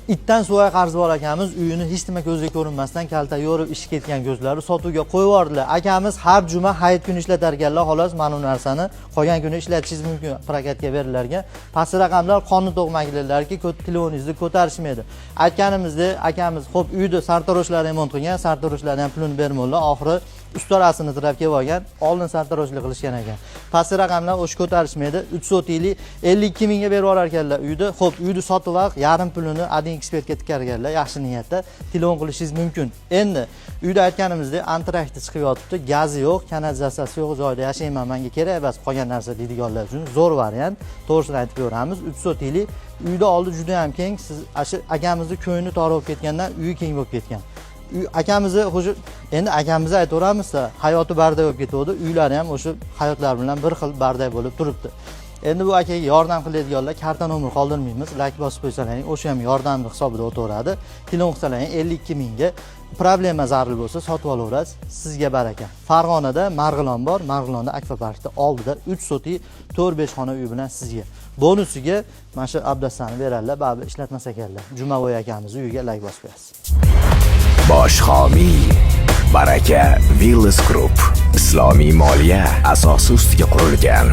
itdan suvoy qarzi bor akamiz uyini hech nima ko'zga ko'rinmasdan kalta yorib ishga ketgan ko'zlari sotuvga qo'yib yubordilar. Akamiz har juma hayit kuni ishlatar ekanlar, xolos mana bu narsani qolgan kuni ishlatishingiz mumkin prokatga beriladigan. Past raqamlar qonun to'g'magilarki, telefoningizni ko'tarishmaydi. Aytganimizdek, akamiz xo'p uyda sartaroshlar remont qilgan, sartaroshlar ham pulini bermoqlar, oxiri ustarasini tirab kelib olgan, oldin sartaroshlik qilishgan ekan. Past raqamlar o'sh ko'tarishmaydi. 3 sotiylik 52 mingga berib olar ekanlar uyda. Xo'p, uyni sotib vaq, yarim pulini adin ekspertga tikarganlar, yaxshi niyatda telefon qilishingiz mumkin. Endi uyda aytganimizdek antrakti chiqib yotibdi, gazi yo'q, kanalizatsiyasi yo'q, joyda yashayman, menga kerak emas qolgan narsa deydiganlar uchun zo'r variant. To'g'risini aytib beramiz. 3 sotiylik uyda oldi juda ham keng. Siz akamizni ko'ngli tor bo'lib ketgandan uyi keng bo'lib ketgan. Akamizni hujur endi akamizni aytaveramizda, hayoti barday bo'lib ketdi, uylari ham o'sha hayotlar bilan bir xil barday bo'lib turibdi. Endi bu akaga yordam qiladiganlar karta nomer qoldirmaymiz, like bosib qo'ysalaring, o'sha ham yordam hisobida o'taveradi. Telefon qilsalaring 52 mingga problema zarur bo'lsa sotib olaverasiz. Sizga baraka. Farg'onada Marg'ilon bor, Marg'ilonda akvaparkda oldida 3 soti 4-5 xona uy bilan sizga. Bonusiga mana shu abdastani beradilar, baribir ishlatmas ekanlar. Jumavoy akamiz uyiga like bosib qo'yasiz. Bosh homiy Baraka Villas Group. Islomiy moliya asosi ustiga qurilgan.